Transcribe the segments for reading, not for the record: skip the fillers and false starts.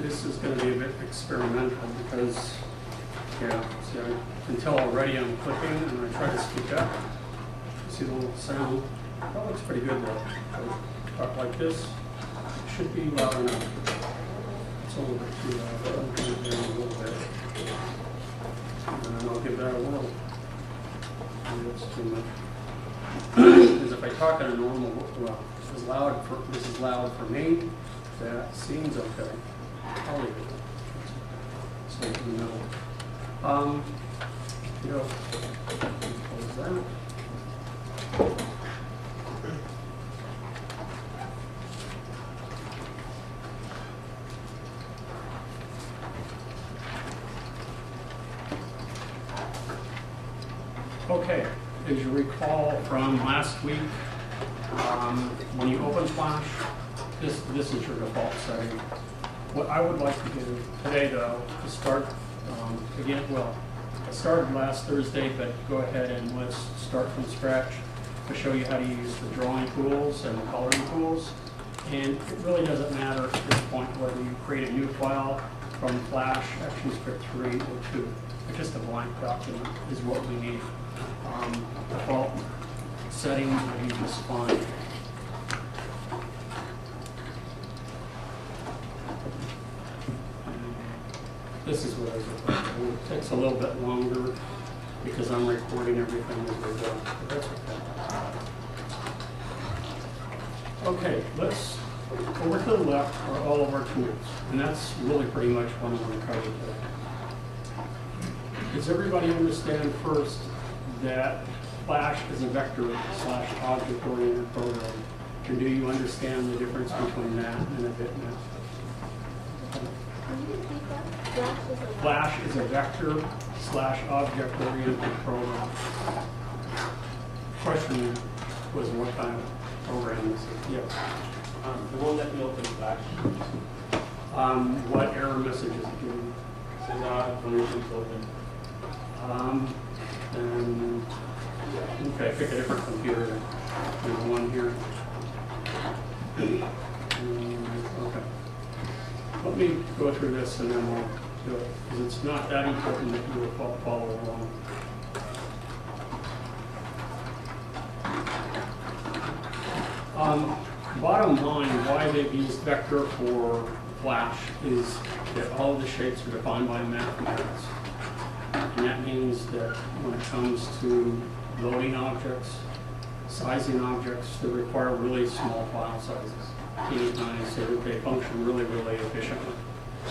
this is going to be a bit experimental because, yeah, see, I can tell already I'm clicking and I try to speak up. See the little sound? That looks pretty good though. So talk like this. It should be loud enough. It's a little bit too loud, but I'll turn it down a little bit. And then I'll give that a whirl. Maybe that's too much. Because if I talk in a normal, well, this is loud for me. That seems okay. I'll leave it. Stay in the middle. Close that. Okay, as you recall from last week, when you open Flash, this is your default setting. What I would like to do today, though, to start again, well, I started last Thursday, but go ahead and let's start from scratch to show you how to use the drawing tools and the coloring tools. And it really doesn't matter at this point whether you create a new file from Flash, ActionScript 3 or 2. Just a blank document is what we need. Default setting will be just fine. This is what I was looking for. It takes a little bit longer because I'm recording everything as we go, but that's okay. Okay, let's, over to the left are all of our tools, and that's really pretty much what I'm going to cover today. Does everybody understand first that Flash is a vector/object-oriented program? And do you understand the difference between that and a bitmap? Flash is a vector/object-oriented program. Question was what kind of program is it? Yes. It won't let me open Flash. What error message is it giving? It says permissions open. Okay, pick a different computer. There's one here. Okay. Let me go through this and then we'll do it, because it's not that important that you will follow along. Bottom line, why they've used vector for Flash is that all of the shapes are defined by mathematics. And that means that when it comes to loading objects, sizing objects, they require really small file sizes, teeny tiny, so that they function really, really efficiently.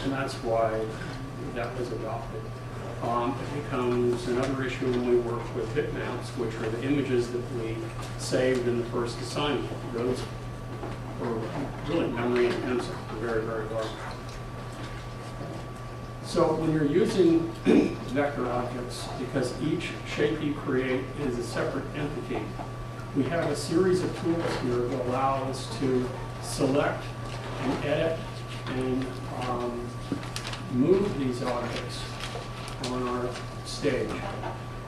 And that's why that was adopted. It becomes another issue when we work with bitmaps, which are the images that we saved in the first assignment. Those are really memory intensive, very, very large. So when you're using vector objects, because each shape you create is a separate entity, we have a series of tools here that allow us to select and edit and move these objects on our stage.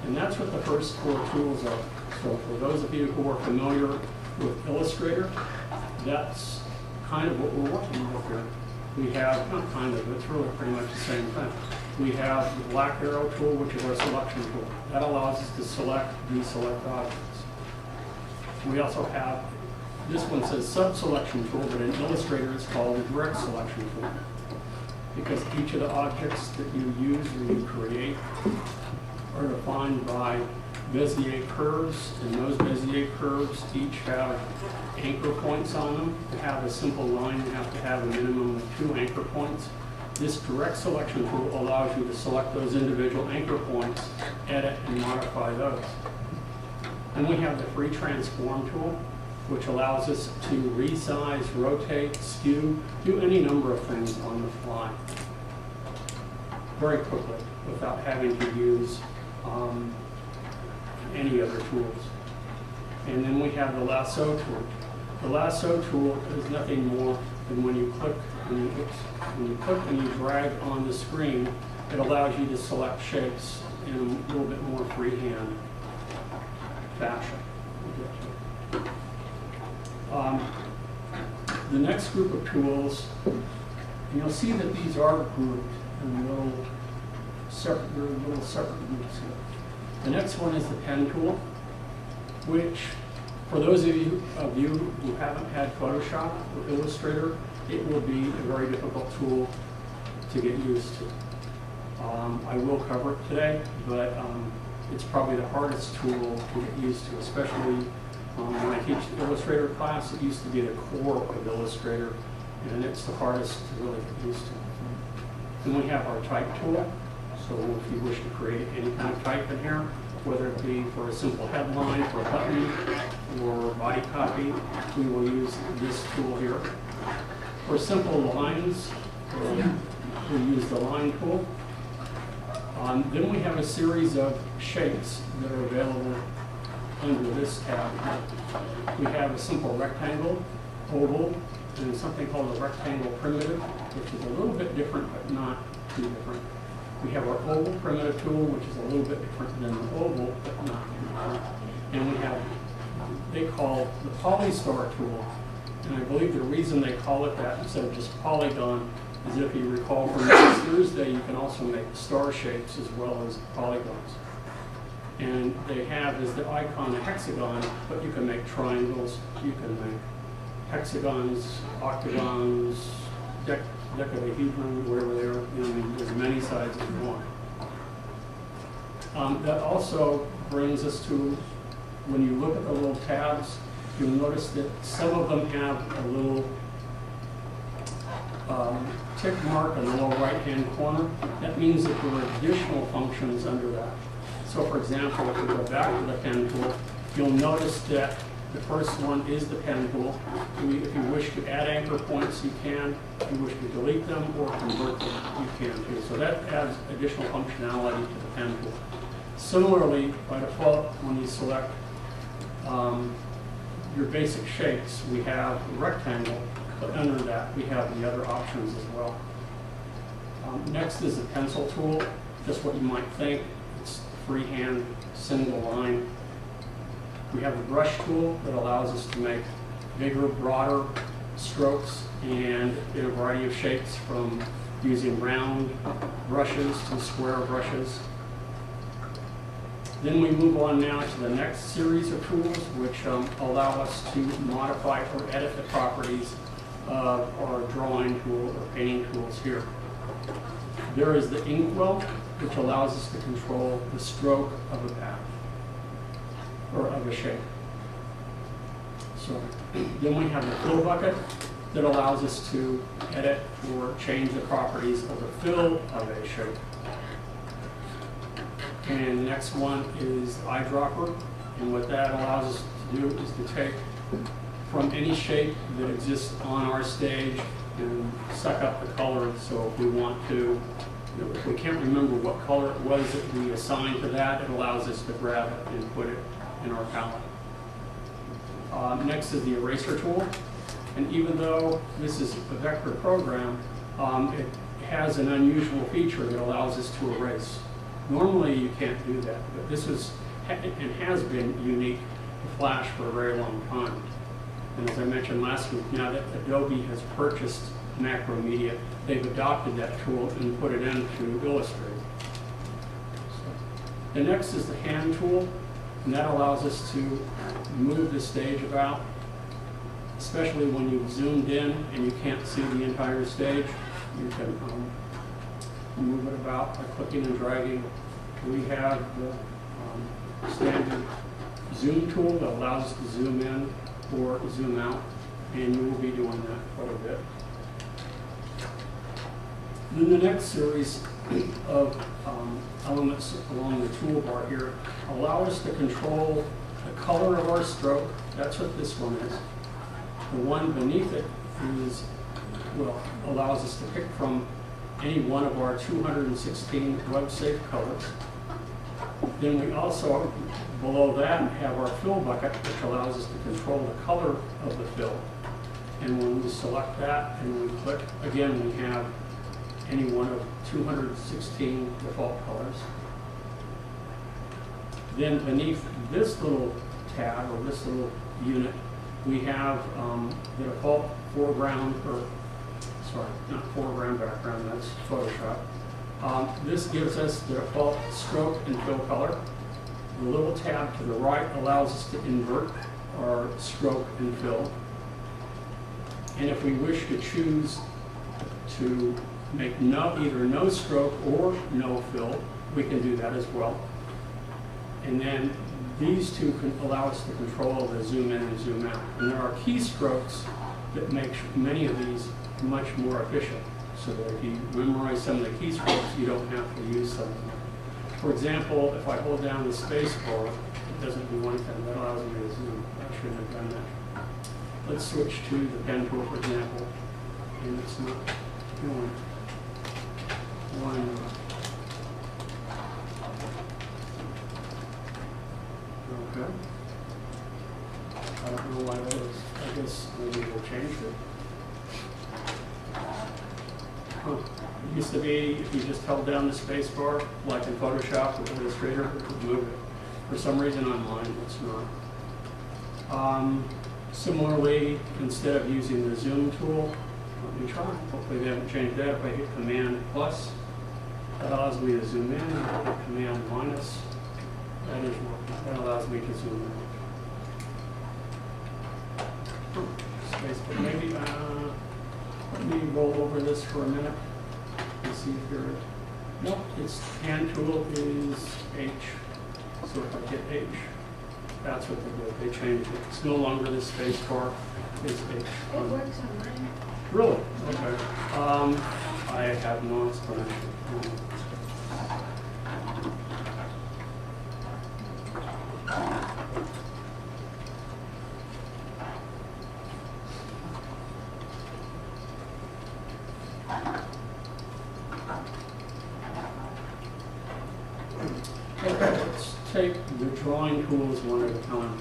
And that's what the first four tools are. So for those of you who are familiar with Illustrator, that's kind of what we're working with here. We have, not kind of, it's really pretty much the same thing. We have the black arrow tool, which is our selection tool. That allows us to select, deselect objects. We also have, this one says sub-selection tool, but in Illustrator it's called the direct selection tool. Because each of the objects that you use or you create are defined by Bezier curves, and those Bezier curves each have anchor points on them. To have a simple line, you have to have a minimum of 2 anchor points. This direct selection tool allows you to select those individual anchor points, edit, and modify those. And we have the free transform tool, which allows us to resize, rotate, skew, do any number of things on the fly very quickly without having to use any other tools. And then we have the lasso tool. The lasso tool is nothing more than when you click and you drag on the screen, it allows you to select shapes in a little bit more freehand fashion. The next group of tools And you'll see that these are grouped in little separate groups here. The next one is the pen tool, which for those of you who haven't had Photoshop or Illustrator, it will be a very difficult tool to get used to. I will cover it today, but it's probably the hardest tool to get used to, especially when I teach the Illustrator class. It used to be the core of Illustrator, and it's the hardest to really get used to. Then we have our type tool. So if you wish to create any kind of type in here, whether it be for a simple headline, for a button, or body copy, we will use this tool here. For simple lines, we use the line tool. Then we have a series of shapes that are available under this tab. We have a simple rectangle, oval, and something called a rectangle primitive, which is a little bit different, but not too different. We have our oval primitive tool, which is a little bit different than the oval, but not too different. And we have, they call the polystar tool. And I believe the reason they call it that instead of just polygon is if you recall from next Thursday, you can also make star shapes as well as polygons. And they have as the icon a hexagon, but you can make triangles, you can make hexagons, octagons, decadahedron, whatever they are, as many sides as you want. That also brings us to, when you look at the little tabs, you'll notice that some of them have a little tick mark in the lower right-hand corner. That means that there are additional functions under that. So for example, if we go back to the pen tool, you'll notice that the first one is the pen tool. If you wish to add anchor points, you can. If you wish to delete them or convert them, you can too. So that adds additional functionality to the pen tool. Similarly, by default, when you select your basic shapes, we have a rectangle, but under that we have the other options as well. Next is the pencil tool, just what you might think. It's freehand, single line. We have the brush tool that allows us to make bigger, broader strokes and in a variety of shapes, from using round brushes to square brushes. Then we move on now to the next series of tools, which allow us to modify or edit the properties of our drawing tool or painting tools here. There is the inkwell, which allows us to control the stroke of a path or of a shape. So then we have the fill bucket that allows us to edit or change the properties of the fill of a shape. And the next one is the eyedropper, and what that allows us to do is to take from any shape that exists on our stage and suck up the color. So if we want to, if we can't remember what color it was that we assigned to that, it allows us to grab it and put it in our palette. Next is the eraser tool, and even though this is a vector program, it has an unusual feature that allows us to erase. Normally you can't do that, but this is and has been unique to Flash for a very long time. And as I mentioned last week, now that Adobe has purchased Macromedia, they've adopted that tool and put it into Illustrator. So, the next is the hand tool, and that allows us to move the stage about, especially when you've zoomed in and you can't see the entire stage. You can move it about by clicking and dragging. We have the standard zoom tool that allows us to zoom in or zoom out, and you will be doing that quite a bit. Then the next series of elements along the toolbar here allow us to control the color of our stroke. That's what this one is. The one beneath it is, well, allows us to pick from any one of our 216 web-safe colors. Then we also, below that, have our fill bucket, which allows us to control the color of the fill. And when we select that and we click, again, we have any one of 216 default colors. Then beneath this little tab, or this little unit, we have the default foreground, or sorry, not foreground, background, that's Photoshop. This gives us the default stroke and fill color. The little tab to the right allows us to invert our stroke and fill. And if we wish to choose to make either no stroke or no fill, we can do that as well. And then these two can allow us to control the zoom in and zoom out. And there are keystrokes that make many of these much more efficient, so that if you memorize some of the keystrokes, you don't have to use some of them. For example, if I hold down the space bar, it doesn't do one thing. That allows me to zoom. I shouldn't have done that. Let's switch to the pen tool, for example, and it's not doing one. Okay. I don't know why that is. I guess maybe we'll change it. It used to be if you just held down the space bar, like in Photoshop or Illustrator, it would move it. For some reason on mine, it's not. Similarly, instead of using the zoom tool, let me try. Hopefully they haven't changed that. If I hit Command plus, that allows me to zoom in. If I hit Command minus, that is working. That allows me to zoom in. Space, but maybe let me roll over this for a minute and see if there is. Nope, its hand tool is H. So if I hit H, that's what they did. They changed it. It's no longer the space bar, it's H. It works on mine. Really? Okay. I have no explanation. Okay, let's take the drawing tools one at a time.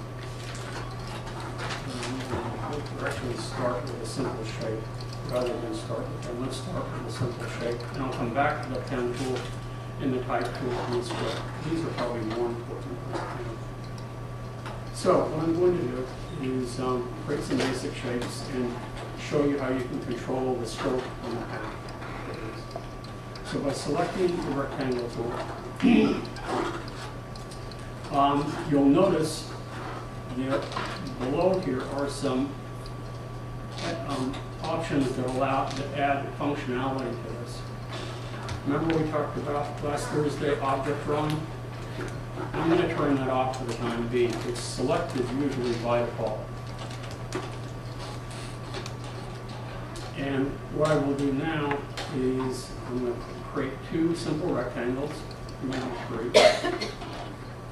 We'll actually start with a simple shape rather than start with them. Let's start with a simple shape, and I'll come back to the pen tool and the type tool and the script. These are probably more important. So what I'm going to do is create some basic shapes and show you how you can control the stroke on the path. So by selecting the rectangle tool, you'll notice below here are some options that allow to add functionality to this. Remember we talked about last Thursday object drawing? I'm going to turn that off for the time being. It's selected usually by default. And what I will do now is I'm going to create two simple rectangles, maybe three.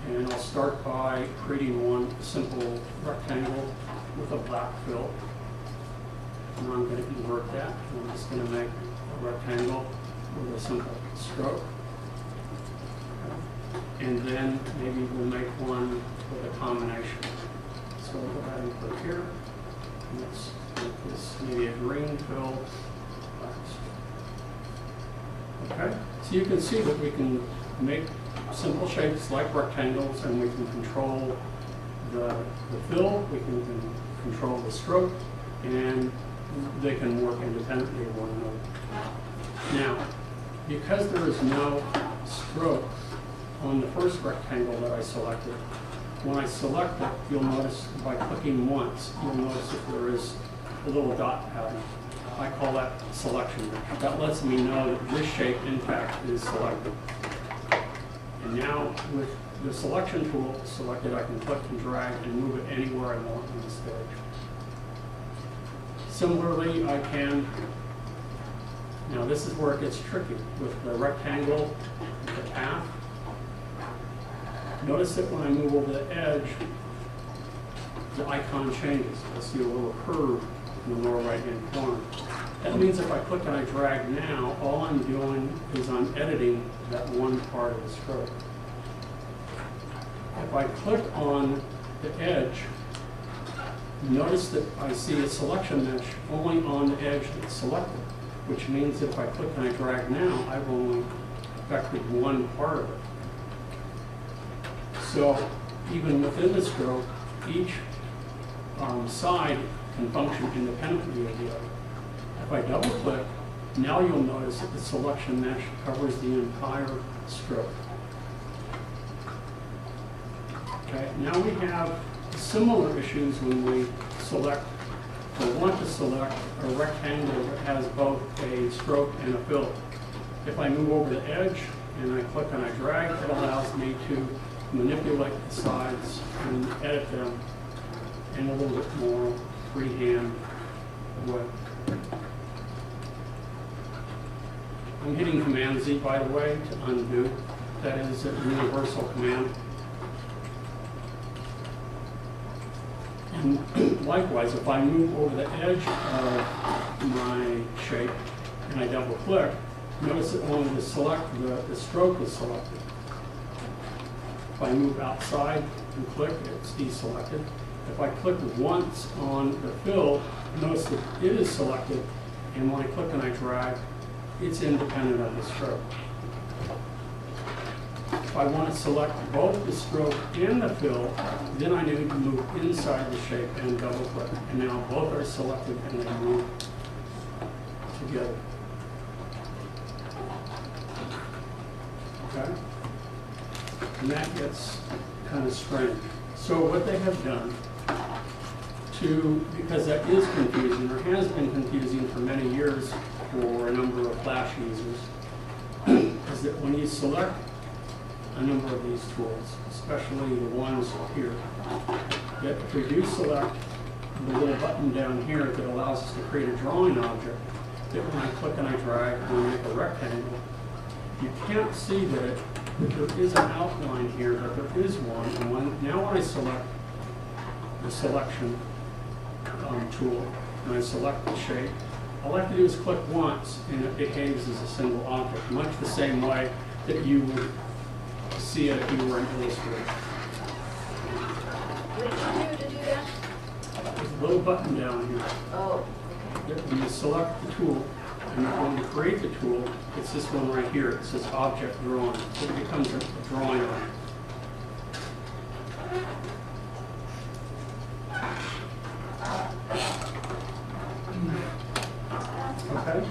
And I'll start by creating one simple rectangle with a black fill. And I'm going to invert that. I'm just going to make a rectangle with a simple stroke. And then maybe we'll make one with a combination. So we'll go ahead and click here. Let's make this maybe a green fill. Okay, so you can see that we can make simple shapes like rectangles, and we can control the fill, we can control the stroke, and they can work independently of one another. Now, because there is no stroke on the first rectangle that I selected, when I select it, you'll notice by clicking once, you'll notice that there is a little dot pattern. I call that selection. That lets me know that this shape, in fact, is selected. And now, with the selection tool selected, I can click and drag and move it anywhere I want on the stage. Similarly, I can, now this is where it gets tricky. With the rectangle, the path, notice that when I move over the edge, the icon changes. You'll see a little curve in the lower right-hand corner. That means if I click and I drag now, all I'm doing is I'm editing that one part of the stroke. If I click on the edge, notice that I see a selection mesh only on the edge that's selected, which means if I click and I drag now, I've only affected one part of it. So even within the stroke, each side can function independently of the other. If I double click, now you'll notice that the selection mesh covers the entire stroke. Okay, now we have similar issues when we select or want to select a rectangle that has both a stroke and a fill. If I move over the edge and I click and I drag, it allows me to manipulate the sides and edit them in a little bit more freehand way. I'm hitting Command Z, by the way, to undo. That is a universal command. And likewise, if I move over the edge of my shape and I double click, notice that when we select, the stroke is selected. If I move outside and click, it's deselected. If I click once on the fill, notice that it is selected, and when I click and I drag, it's independent of the stroke. If I want to select both the stroke and the fill, then I need to move inside the shape and double click. And now both are selected and they move together. Okay? And that gets kind of strange. So what they have done because that is confusing, or has been confusing for many years for a number of Flash users, is that when you select a number of these tools, especially the ones here, that if we do select the little button down here that allows us to create a drawing object, that when I click and I drag and I make a rectangle, you can't see that there is an outline here, but there is one. And now when I select the selection tool and I select the shape, all I have to do is click once and it behaves as a single object, much the same way that you would see it if you were in Illustrator. What did you do to do that? There's a little button down here. Oh, That when you select the tool and you're going to create the tool, it's this one right here. It says Object Drawing. So it becomes a drawing object. Okay.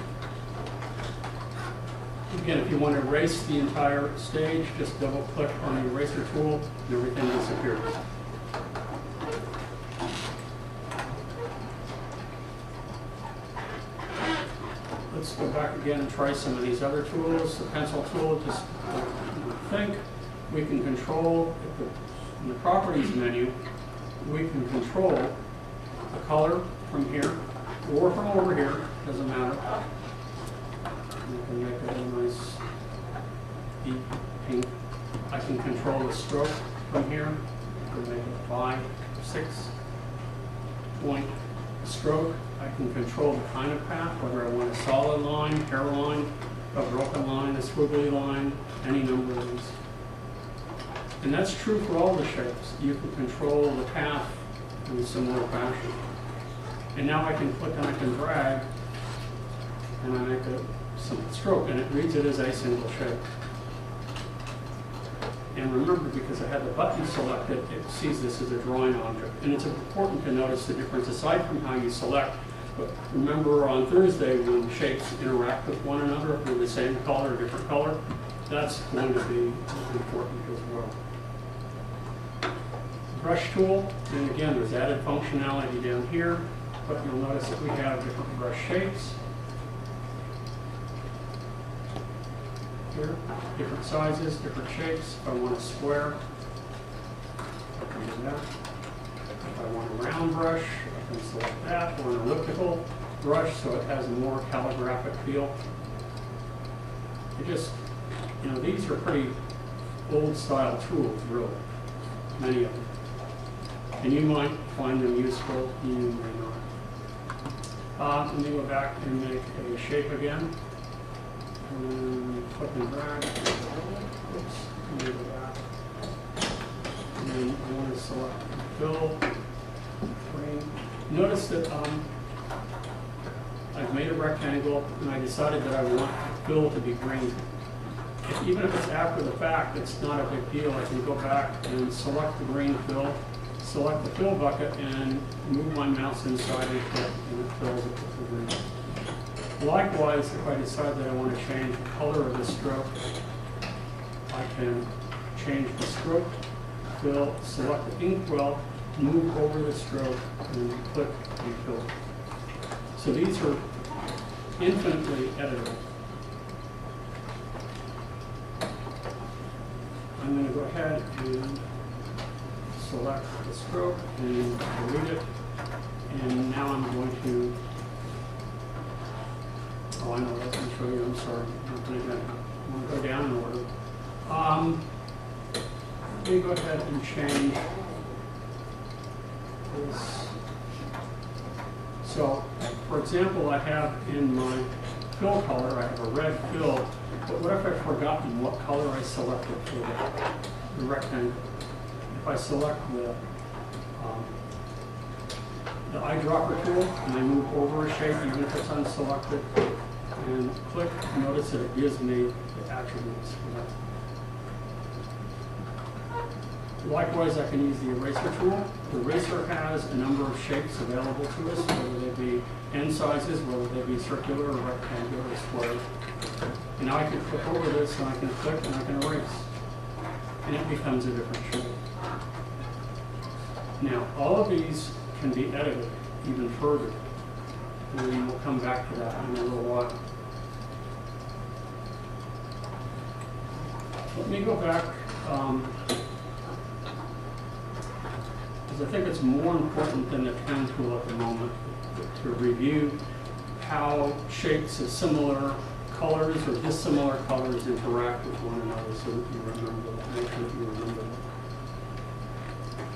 Again, if you want to erase the entire stage, just double click on the eraser tool and everything disappears. Let's go back again and try some of these other tools. The pencil tool, just think we can control, in the properties menu, we can control the color from here or from over here, doesn't matter. You can make it a nice deep pink. I can control the stroke from here. I can make it a 5, 6 point stroke. I can control the kind of path, whether I want a solid line, hairline, a broken line, a squiggly line, any number of these. And that's true for all the shapes. You can control the path in a similar fashion. And now I can click and I can drag, and I make a simple stroke, and it reads it as a single shape. And remember, because I had the button selected, it sees this as a drawing object. And it's important to notice the difference aside from how you select. But remember on Thursday when shapes interact with one another, if they're the same color or different color, that's going to be important as well. Brush tool, and again, there's added functionality down here, but you'll notice that we have different brush shapes. Here, different sizes, different shapes. If I want a square, I can do that. If I want a round brush, I can select that, or an elliptical brush so it has a more calligraphic feel. It just, these are pretty old style tools, really, many of them. And you might find them useful, you may not. Let me go back and make a shape again. And click and drag. Oops, let me go back. And then I want to select fill, green. Notice that I've made a rectangle and I decided that I want fill to be green. Even if it's after the fact, it's not a big deal. I can go back and select the green fill, select the fill bucket, and move my mouse inside and click, and it fills it with the green. Likewise, if I decide that I want to change the color of the stroke, I can change the stroke, fill, select the inkwell, move over the stroke, and click and fill. So these are infinitely editable. I'm going to go ahead and select the stroke and delete it. And now I'm going to, oh, I know what I was going to show you. I'm sorry. I'm going to go down in order. Let me go ahead and change this. So, for example, I have in my fill color, I have a red fill, but what if I've forgotten what color I selected for the rectangle? If I select the eyedropper tool and I move over a shape, even if it's unselected, and click, notice that it gives me the attributes for that. Likewise, I can use the eraser tool. The eraser has a number of shapes available to us, whether they be n sizes, whether they be circular or rectangular or square. And now I can click over this and I can click and I can erase. And it becomes a different shape. Now, all of these can be edited even further. And we'll come back to that in a little while. Let me go back. I think it's more important than the pen tool at the moment to review how shapes of similar colors or dissimilar colors interact with one another so that you remember that, make sure that you remember that.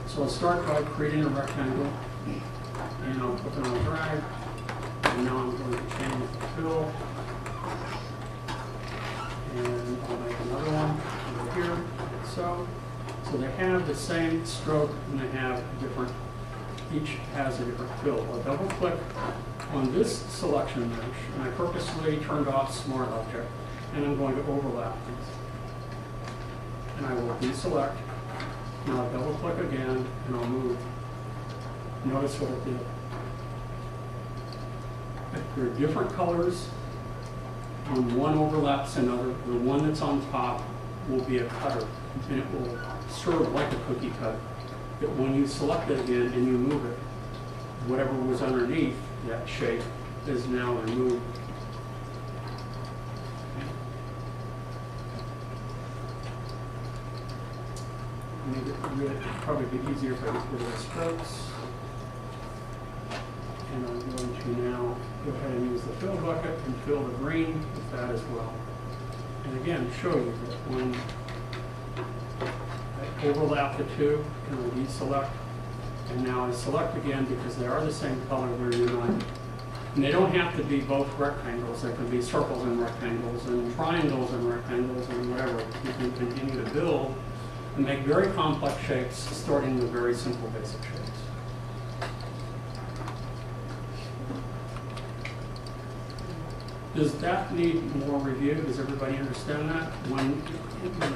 So I'll start by creating a rectangle, and I'll click on drag, and now I'm going to change the fill, and I'll make another one over here, so. So they have the same stroke and they have different, each has a different fill. I'll double click on this selection mesh and I purposely turned off Smart Object and I'm going to overlap these. And I will deselect and I'll double click again and I'll move. Notice what it did. If there are different colors and one overlaps another, the one that's on top will be a cutter and it will serve like a cookie cut, that when you select it again and you move it, whatever was underneath that shape is now removed. It'd probably be easier if I get rid of the strokes. And I'm going to now go ahead and use the fill bucket and fill the green with that as well. And again, show you that when I overlap the two, and I deselect, and now I select again because they are the same color, they're united. And they don't have to be both rectangles. They can be circles and rectangles, and triangles and rectangles, and whatever. You can continue to build and make very complex shapes, starting with very simple basic shapes. Does that need more review? Does everybody understand that? When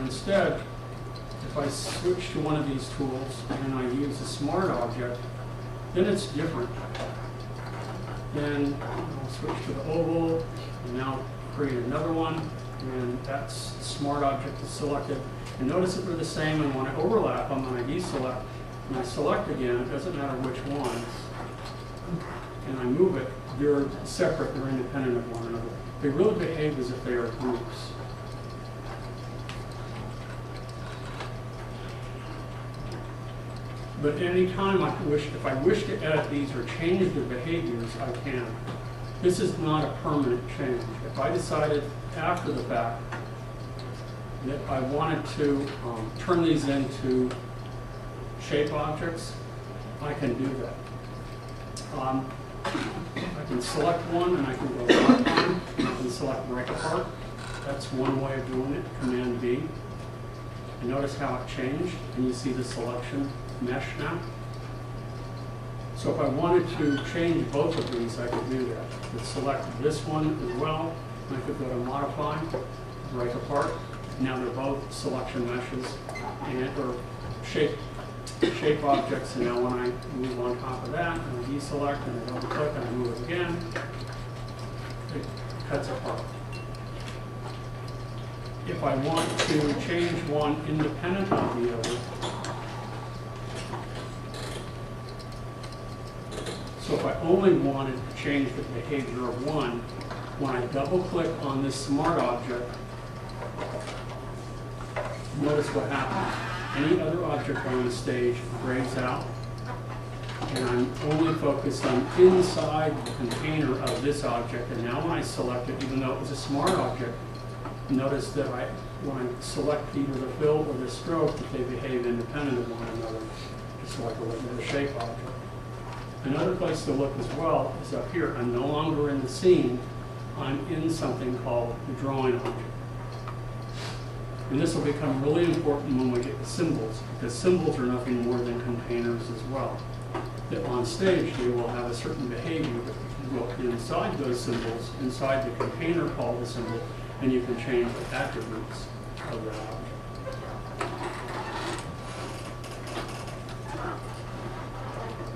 instead, if I switch to one of these tools and I use a Smart Object, then it's different. Then I'll switch to the oval, and now create another one, and that's Smart Object is selected. And notice that they're the same, and when I overlap them and I deselect, and I select again, it doesn't matter which one, and I move it, they're separate, they're independent of one another. They really behave as if they are groups. But any time if I wish to edit these or change their behaviors, I can. This is not a permanent change. If I decided after the fact that I wanted to turn these into shape objects, I can do that. I can select one and I can go lock on and select break apart. That's one way of doing it, Command B. And notice how it changed, and you see the selection mesh now. So if I wanted to change both of these, I could do that. I could select this one as well, and I could go to Modify, break apart. Now they're both selection meshes or shape objects, and now when I move on top of that, and I deselect and I double click and I move it again, it cuts apart. If I want to change one independent of the other, so if I only wanted to change the behavior of one, when I double click on this smart object, notice what happens. Any other object on the stage grays out, and I'm only focused on inside the container of this object. And now when I select it, even though it was a smart object, notice that when I select either the fill or the stroke, that they behave independent of one another, just like a shape object. Another place to look as well is up here. I'm no longer in the scene. I'm in something called the drawing object. And this will become really important when we get to symbols, because symbols are nothing more than containers as well. That on stage they will have a certain behavior that you go inside those symbols, inside the container called the symbol, and you can change the attributes of that object.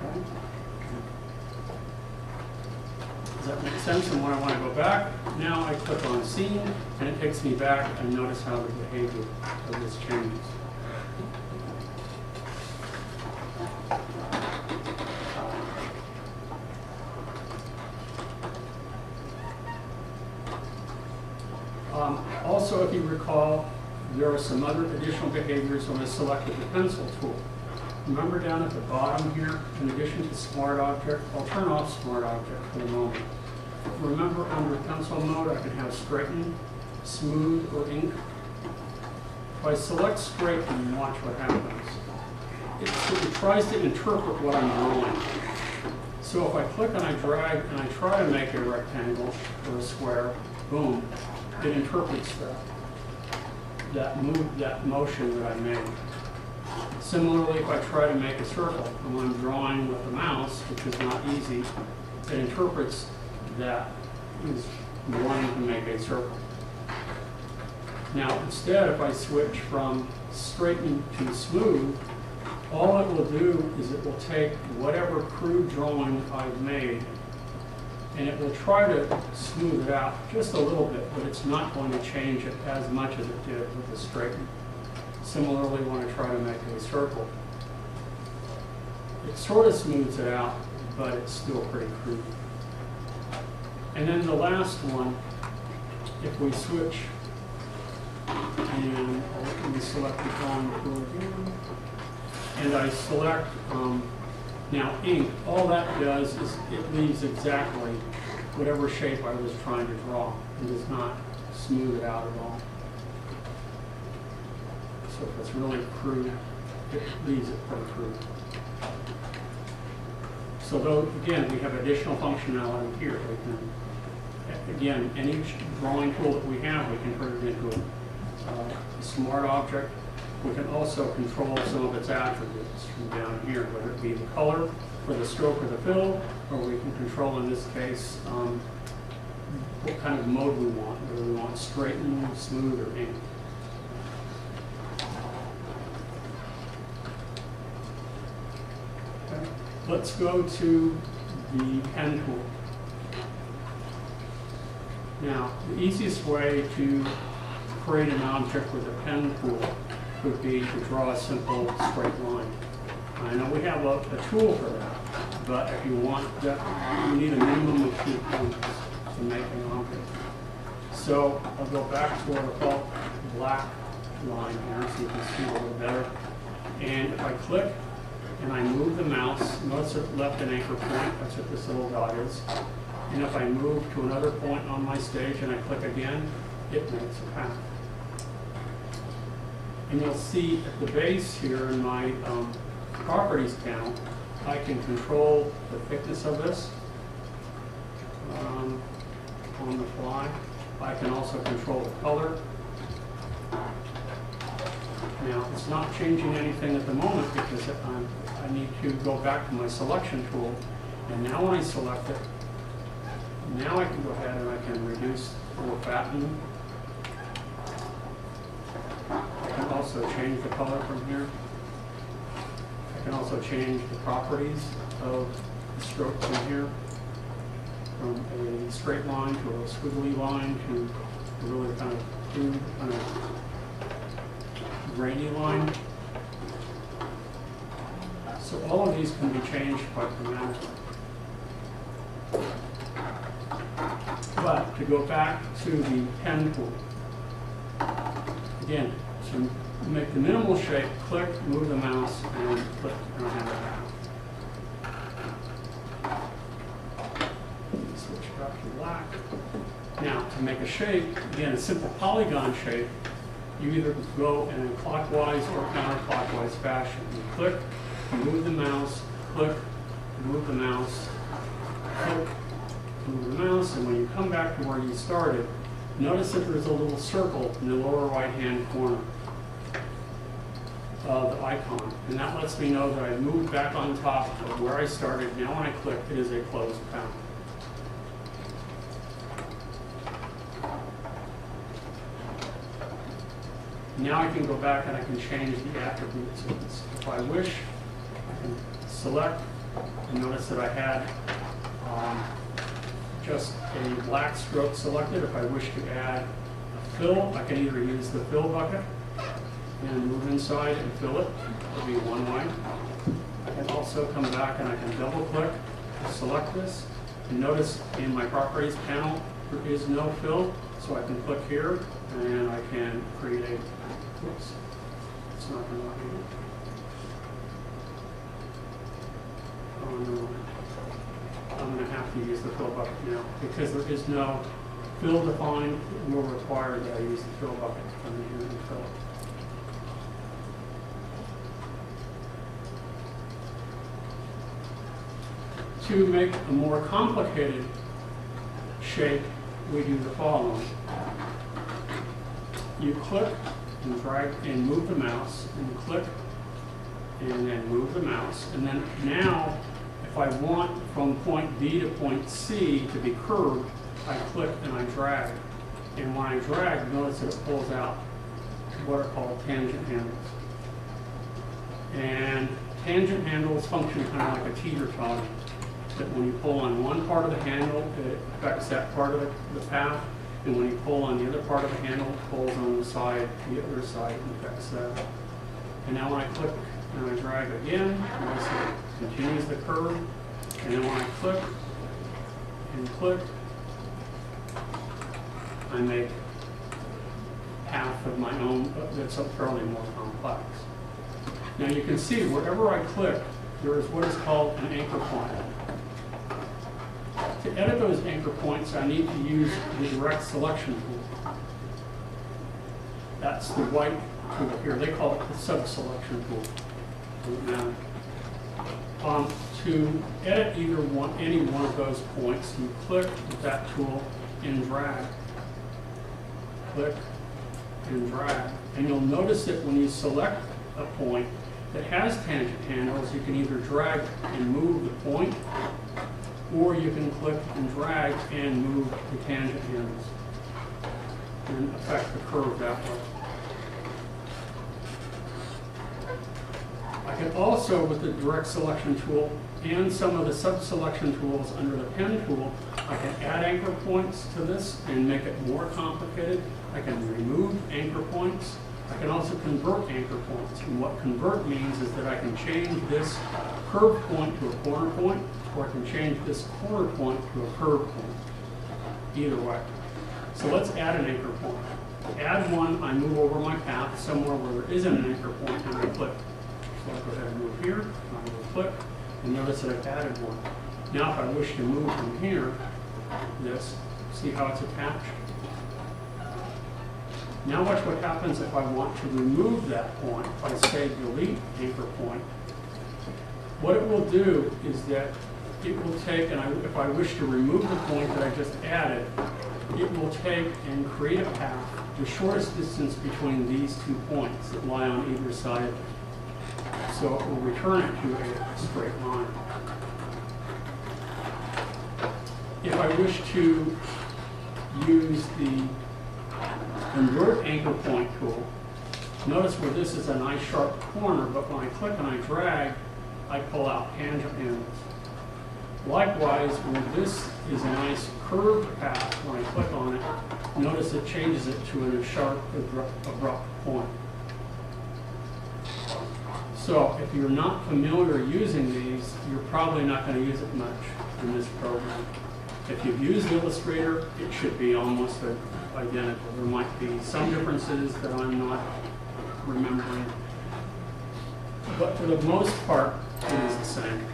Okay. Does that make sense? And when I want to go back, now I click on Scene, and it takes me back, and notice how the behavior of this changes. Also, if you recall, there are some other additional behaviors when I selected the pencil tool. Remember down at the bottom here, in addition to Smart Object, I'll turn off Smart Object for the moment. Remember under pencil mode, I can have Straighten, Smooth, or Ink. If I select Straighten, watch what happens. It tries to interpret what I'm drawing. So if I click and I drag and I try to make a rectangle or a square, boom, it interprets that motion that I made. Similarly, if I try to make a circle, and when I'm drawing with the mouse, which is not easy, it interprets that as wanting to make a circle. Now, instead, if I switch from straighten to smooth, all it will do is it will take whatever crude drawing I've made, and it will try to smooth it out just a little bit, but it's not going to change it as much as it did with the straighten. Similarly, when I try to make a circle, it sort of smooths it out, but it's still pretty crude. And then the last one, if we switch, and let me select the drawing tool again, and I select now ink, all that does is it leaves exactly whatever shape I was trying to draw. It does not smooth it out at all. So if it's really crude, it leaves it pretty crude. So though, again, we have additional functionality here. We can, again, any drawing tool that we have, we can turn it into a smart object. We can also control some of its attributes from down here, whether it be the color for the stroke or the fill, or we can control, in this case, what kind of mode we want, whether we want straighten, smooth, or ink. Okay. Let's go to the pen tool. Now, the easiest way to create an object with a pen tool would be to draw a simple straight line. I know we have a tool for that, but if you want that, you need a minimum of 2 points to make an object. So I'll go back to what I call black line here so you can see a little better. And if I click and I move the mouse, notice it left an anchor point, that's what this little dot is. And if I move to another point on my stage and I click again, it makes a path. And you'll see at the base here in my properties panel, I can control the thickness of this on the fly. I can also control the color. Now, it's not changing anything at the moment because I need to go back to my selection tool. And now when I select it, now I can go ahead and I can reduce or fatten. I can also change the color from here. I can also change the properties of the stroke from here. from a straight line to a squiggly line to a really kind of crude, kind of grainy line. So all of these can be changed quite dramatically. But to go back to the pen tool, again, to make the minimal shape, click, move the mouse, and click, and I have it back. Switch back to black. Now, to make a shape, again, a simple polygon shape, you either go in a clockwise or counterclockwise fashion. You click, move the mouse, click, move the mouse, click, move the mouse, and when you come back to where you started, notice that there's a little circle in the lower right-hand corner of the icon, and that lets me know that I moved back on top of where I started. Now when I click, it is a closed panel. Now I can go back and I can change the attributes of this. If I wish, I can select, and notice that I had just a black stroke selected. If I wish to add a fill, I can either use the fill bucket and move inside and fill it. That would be one way. I can also come back and I can double click to select this. And notice in my properties panel, there is no fill, so I can click here and I can create a, oops, it's not going to let me. Oh no. I'm going to have to use the fill bucket now because there is no fill defined. It will require that I use the fill bucket to come in here and fill it. To make a more complicated shape, we do the following. You click and drag and move the mouse, and click and then move the mouse, and then now if I want from point B to point C to be curved, I click and I drag. And when I drag, notice that it pulls out what are called tangent handles. And tangent handles function kind of like a teeter-totter. That when you pull on one part of the handle, it affects that part of the path. And when you pull on the other part of the handle, it pulls on the side, the other side, and affects that. And now when I click and I drag again, notice it continues the curve. And then when I click and click, I make half of my own that's fairly more complex. Now you can see wherever I click, there is what is called an anchor point. To edit those anchor points, I need to use the direct selection tool. That's the white tool here. They call it the sub-selection tool. To edit any one of those points, you click with that tool and drag. Click and drag. And you'll notice that when you select a point that has tangent handles, you can either drag and move the point, or you can click and drag and move the tangent handles and affect the curve that way. I can also, with the direct selection tool and some of the sub-selection tools under the pen tool, I can add anchor points to this and make it more complicated. I can remove anchor points. I can also convert anchor points. And what convert means is that I can change this curved point to a corner point, or I can change this corner point to a curved point. Either way. So let's add an anchor point. To add one, I move over my path somewhere where there isn't an anchor point, and I click. So I'll go ahead and move here, I will click, and notice that I've added one. Now if I wish to move from here, this, see how it's attached? Now watch what happens if I want to remove that point. If I say delete anchor point, what it will do is that it will take, and if I wish to remove the point that I just added, it will take and create a path, the shortest distance between these 2 points that lie on either side. So it will return it to a straight line. If I wish to use the convert anchor point tool, notice where this is a nice sharp corner, but when I click and I drag, I pull out tangent handles. Likewise, when this is a nice curved path, when I click on it, notice it changes it to a sharp, abrupt point. So if you're not familiar using these, you're probably not going to use it much in this program. If you've used Illustrator, it should be almost identical. There might be some differences that I'm not remembering, but for the most part, it is the same.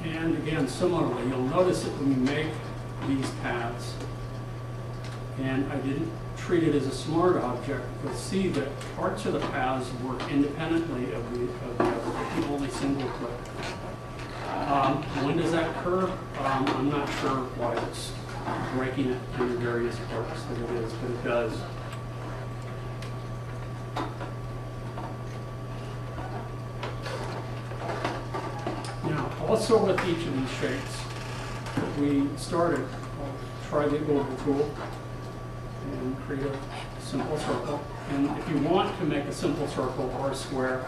And again, similarly, you'll notice it when you make these paths. And I didn't treat it as a smart object, but see that parts of the paths work independently of the other, if you only single click. When does that occur? I'm not sure why it's breaking it into various parts that it is, but it does. Now, also with each of these shapes, we started, I'll try the oval tool and create a simple circle. And if you want to make a simple circle or a square,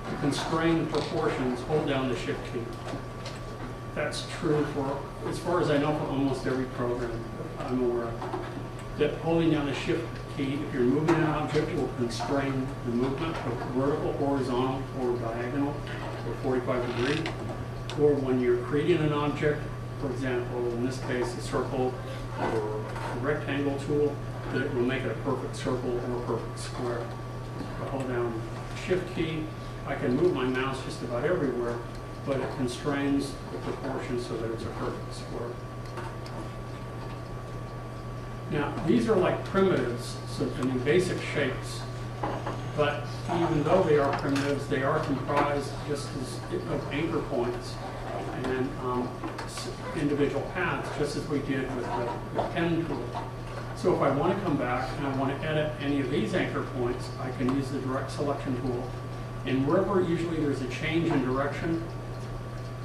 to constrain the proportions, hold down the Shift key. That's true for, as far as I know, for almost every program I'm aware of. That holding down the Shift key, if you're moving an object, will constrain the movement of vertical, horizontal, or diagonal, or 45 degree. Or when you're creating an object, for example, in this case, a circle or a rectangle tool, that it will make it a perfect circle or a perfect square. If I hold down the Shift key, I can move my mouse just about everywhere, but it constrains the proportion so that it's a perfect square. Now, these are like primitives, so I mean basic shapes, but even though they are primitives, they are comprised just of anchor points and individual paths, just as we did with the pen tool. So if I want to come back and I want to edit any of these anchor points, I can use the direct selection tool. And wherever usually there's a change in direction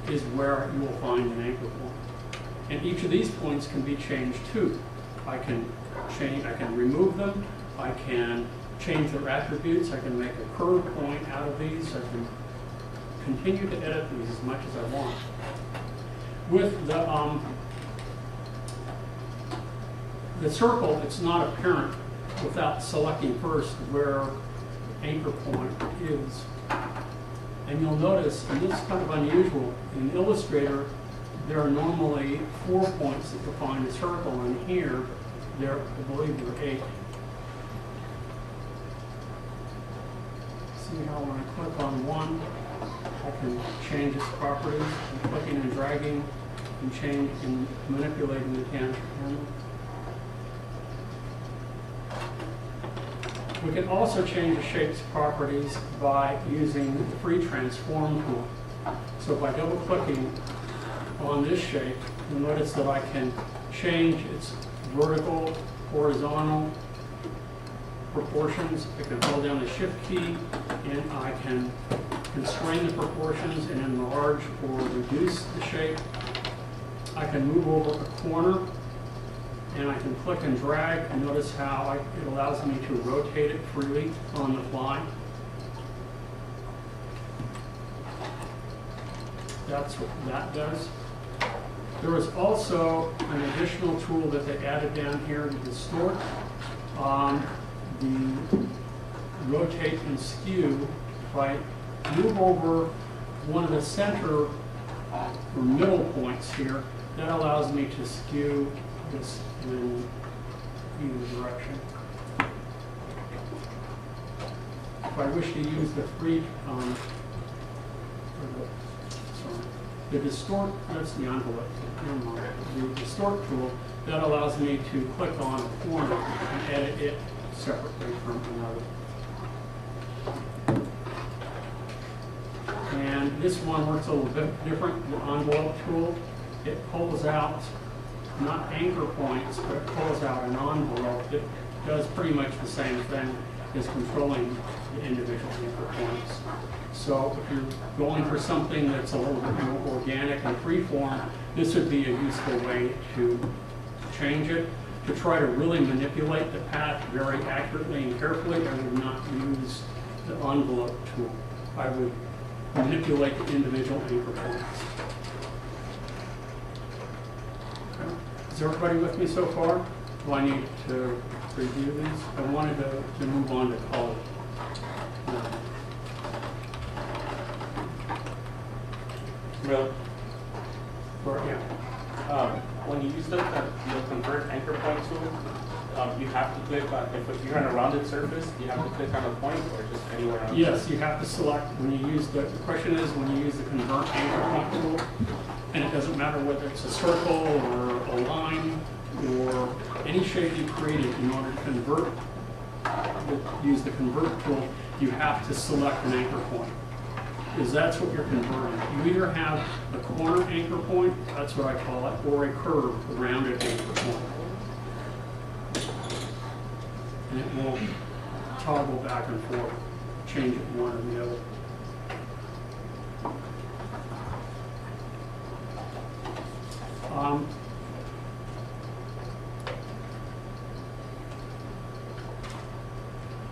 is where you will find an anchor point. And each of these points can be changed too. I can remove them, I can change their attributes, I can make a curved point out of these, I can continue to edit these as much as I want. With the circle, it's not apparent without selecting first where the anchor point is. And you'll notice, and this is kind of unusual, in Illustrator, there are normally 4 points that define a circle, and here, there, I believe there are 8. See how when I click on one, I can change its properties, and clicking and dragging, and change and manipulating the handle. We can also change the shape's properties by using the free transform tool. So by double clicking on this shape, you'll notice that I can change its vertical, horizontal proportions. I can hold down the Shift key and I can constrain the proportions and enlarge or reduce the shape. I can move over a corner and I can click and drag, and notice how it allows me to rotate it freely on the fly. That's what that does. There was also an additional tool that they added down here to distort. The rotate and skew. If I move over one of the center or middle points here, that allows me to skew this in either direction. If I wish to use the free, the distort, that's the envelope, the distort tool, that allows me to click on a corner and edit it separately from another. And this one works a little bit different, the envelope tool. It pulls out not anchor points, but it pulls out an envelope that does pretty much the same thing as controlling the individual anchor points. So if you're going for something that's a little bit more organic and freeform, this would be a useful way to change it. to try to really manipulate the path very accurately and carefully, I would not use the envelope tool. I would manipulate the individual anchor points. Okay. Is everybody with me so far? Do I need to review these? I wanted to move on to color. Really? Yeah. When you use the convert anchor point tool, you have to click on, if you're on a rounded surface, you have to click on a point or just anywhere else? Yes, you have to select, when you use the question is when you use the convert anchor point tool, and it doesn't matter whether it's a circle or a line or any shape you created in order to convert, use the convert tool, you have to select an anchor point. Because that's what you're converting. You either have a corner anchor point, that's what I call it, or a curved, rounded anchor point. And it will toggle back and forth, change it one or the other.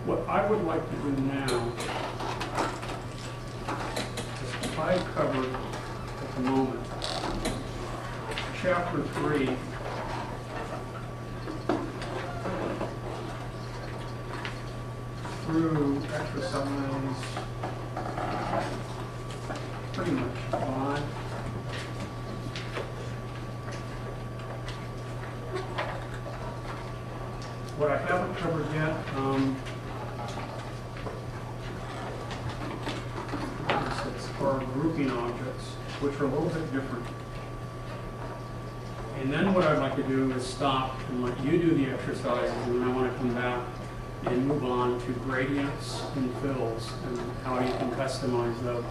What I would like to do now, I covered at the moment Chapter 3 through exercise pretty much 5. What I haven't covered yet, are grouping objects, which are a little bit different. And then what I'd like to do is stop and let you do the exercises, and then I want to come back and move on to gradients and fills and how you can customize those.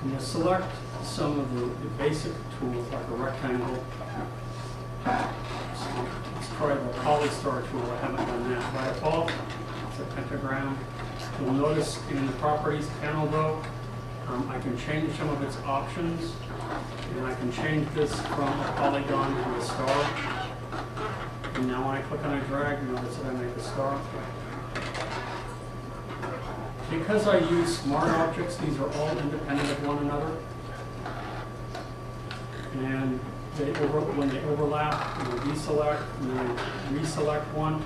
And you'll select some of the basic tools like a rectangle. So let's try the polystar tool. I haven't done that. By default, it's a pentagram. You'll notice in the properties panel though, I can change some of its options, and I can change this from a polygon to a star. And now when I click on a drag, notice that I make a star. Because I use smart objects, these are all independent of one another. And when they overlap, deselect, and then reselect one,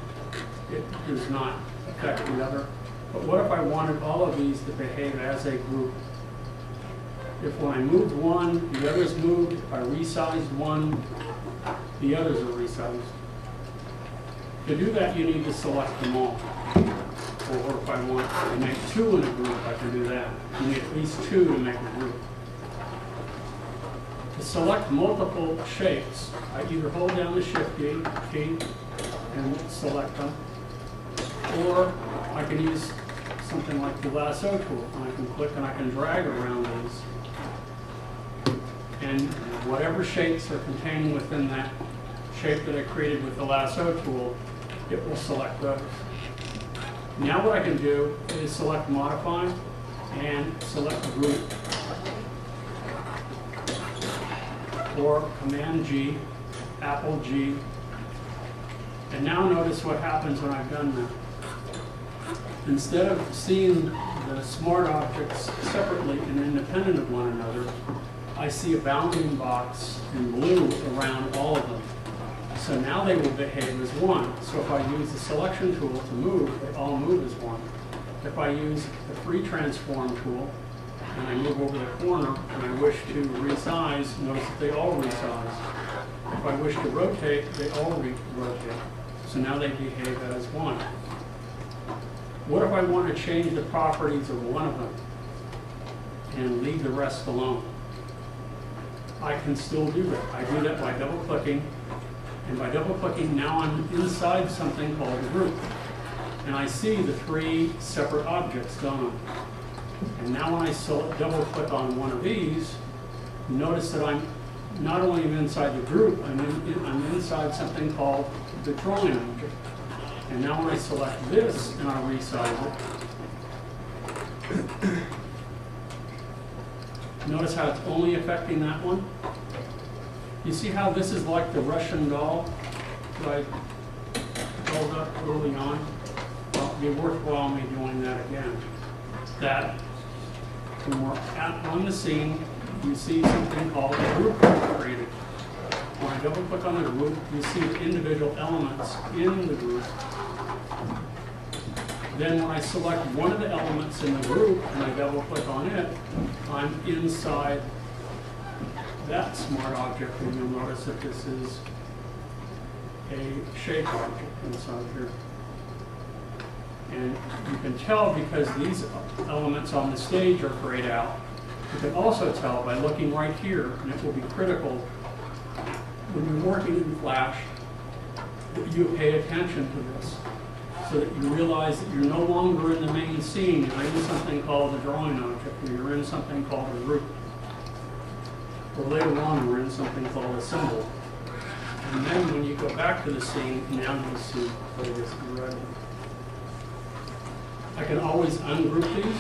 it does not affect the other. But what if I wanted all of these to behave as a group? If when I moved one, the others moved, if I resized one, the others are resized. To do that, you need to select them all. Or if I want to make 2 in a group, I can do that. You need at least 2 to make a group. To select multiple shapes, I either hold down the Shift key and select them, or I can use something like the lasso tool, and I can click and I can drag around these. And whatever shapes are contained within that shape that I created with the lasso tool, it will select those. Now what I can do is select Modify and select Group, or Command G, Apple G. And now notice what happens when I've done that. Instead of seeing the smart objects separately and independent of one another, I see a bounding box in blue around all of them. So now they will behave as one. So if I use the selection tool to move, they all move as one. If I use the free transform tool and I move over the corner and I wish to resize, notice that they all resize. If I wish to rotate, they all rotate. So now they behave as one. What if I want to change the properties of one of them and leave the rest alone? I can still do that. I do that by double clicking. And by double clicking, now I'm inside something called a group. And I see the 3 separate objects gone. And now when I double click on one of these, notice that I'm not only inside the group, I'm inside something called the drawing object. And now when I select this and I resize it, notice how it's only affecting that one. You see how this is like the Russian doll that I built up early on? Well, it'd be worthwhile me doing that again. That, when we're on the scene, you see something called a group created. When I double click on the group, you see individual elements in the group. Then when I select one of the elements in the group and I double click on it, I'm inside that smart object, and you'll notice that this is a shape object inside here. And you can tell because these elements on the stage are grayed out. You can also tell by looking right here, and it will be critical when you're working in Flash that you pay attention to this, so that you realize that you're no longer in the main scene. You're in something called a drawing object, or you're in something called a group. Or later on, we're in something called a symbol. And then when you go back to the scene, now you'll see what it is red. I can always ungroup these.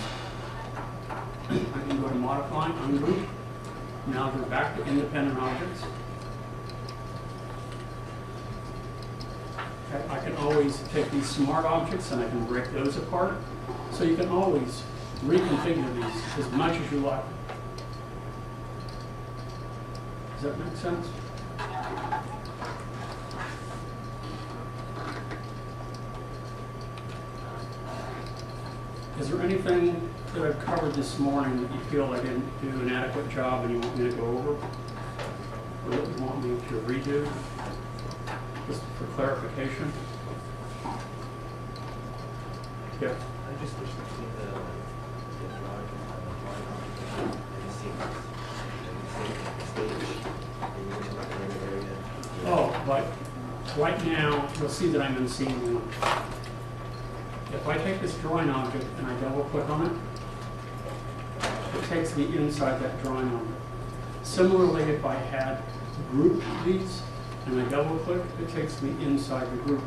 I can go to Modify, Ungroup. Now they're back to independent objects. Okay, I can always take these smart objects and I can break those apart. So you can always reconfigure these as much as you like. Does that make sense? Is there anything that I've covered this morning that you feel I didn't do an adequate job and you want me to go over? Or that you want me to redo? Just for clarification? Yeah. I just wish to see the drawing and the sequence and the stage. And you wish about the area. Oh, but right now, you'll see that I'm in scene one. If I take this drawing object and I double click on it, it takes me inside that drawing object. Similarly, if I had grouped these and I double click, it takes me inside the group.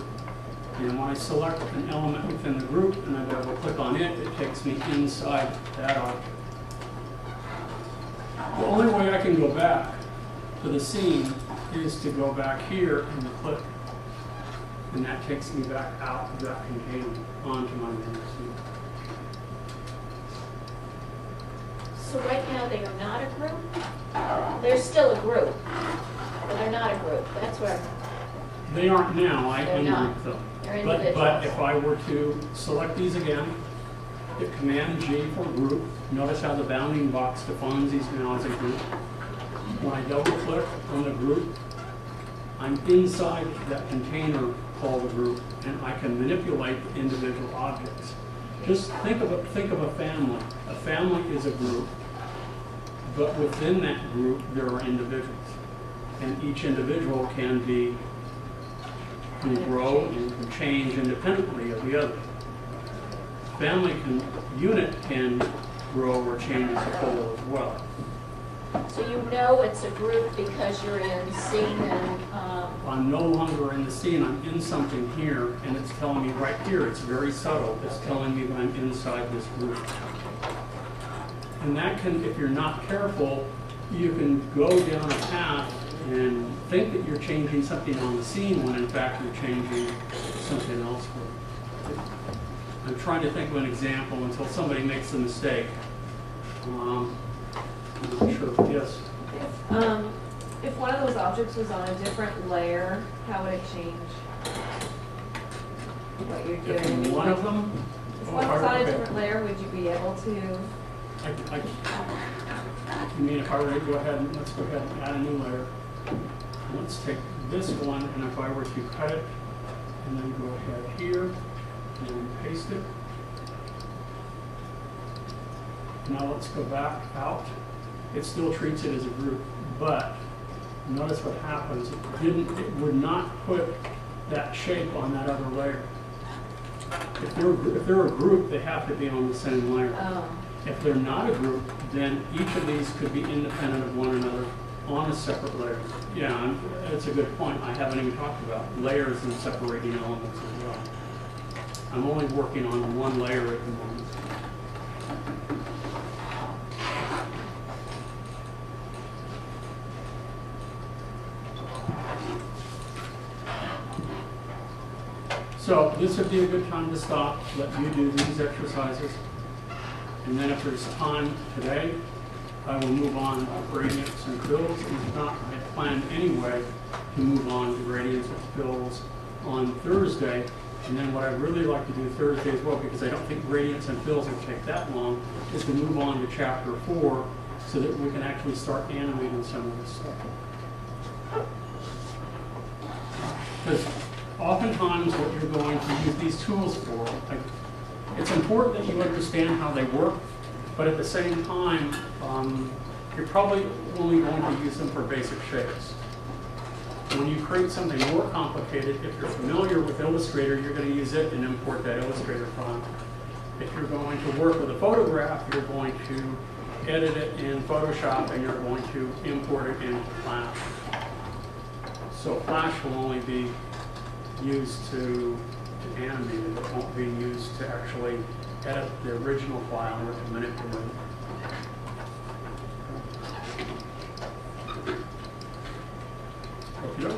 And when I select an element within the group and I double click on it, it takes me inside that object. The only way I can go back to the scene is to go back here and click. And that takes me back out of that container onto my main scene. So right now they are not a group? They're still a group, but they're not a group. That's where They aren't now, I They're not. ungroup them. they're But individuals. if I were to select these again, hit Command G for group, notice how the bounding box defines these now as a group. When I double click on the group, I'm inside that container called a group, and I can manipulate the individual objects. Just think of a family. A family is a group, but within that group there are individuals, and each individual can grow and can change independently of the other. Unit can grow or change as a whole as well. So you know it's a group because you're in scene and, I'm no longer in the scene, I'm in something here, and it's telling me right here, it's very subtle, it's telling me that I'm inside this group. And that can, if you're not careful, you can go down a path and think that you're changing something on the scene when in fact you're changing something elsewhere. I'm trying to think of an example until somebody makes a mistake. I'm not sure, yes? If one of those objects was on a different layer, how would it change what you're doing? If one of them? If one was on a Okay. different layer, would you be able to? You mean if I were to go ahead and, let's go ahead and add a new layer. Let's take this one, and if I were to cut it, and then go ahead here, and paste it. Now let's go back out. It still treats it as a group, but notice what happens. It would not put that shape on that other layer. If they're a group, they have to be on the same layer. Oh. If they're not a group, then each of these could be independent of one another on a separate layer. Yeah, that's a good point. I haven't even talked about layers and separating elements as well. I'm only working on one layer at the moment. So this would be a good time to stop, let you do these exercises. And then if there's time today, I will move on to gradients and fills. And if not, I had planned anyway to move on to gradients and fills on Thursday. And then what I'd really like to do Thursday as well, because I don't think gradients and fills will take that long, is to move on to chapter 4 so that we can actually start animating some of this stuff. Because oftentimes what you're going to use these tools for, it's important that you understand how they work, but at the same time, you're probably only going to use them for basic shapes. When you create something more complicated, if you're familiar with Illustrator, you're going to use it and import that Illustrator font. If you're going to work with a photograph, you're going to edit it in Photoshop and you're going to import it into Flash. So Flash will only be used to animate it. It won't be used to actually edit the original file or to manipulate it. Okay.